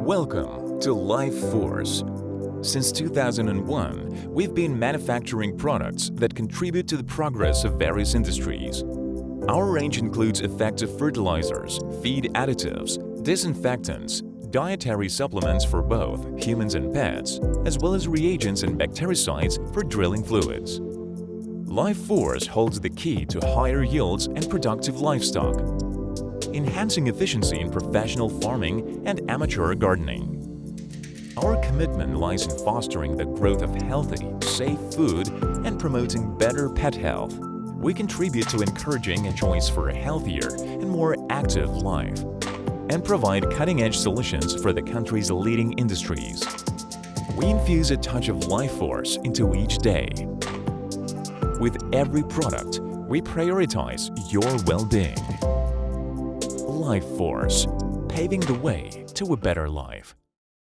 Welcome to Life Force. Since 2001, we've been manufacturing products that contribute to the progress of various industries. Our range includes effective fertilizers, feed additives, disinfectants, dietary supplements for both humans and pets, as well as reagents and bactericides for drilling fluids. Life Force holds the key to higher yields and productive livestock, enhancing efficiency in professional farming and amateur gardening. Our commitment lies in fostering the growth of healthy, safe food and promoting better pet health. We contribute to encouraging a choice for a healthier and more active life, and provide cutting-edge solutions for the country's leading industries. We infuse a touch of Life Force into each day. With every product, we prioritize your well-being. Life Force, paving the way to a better life.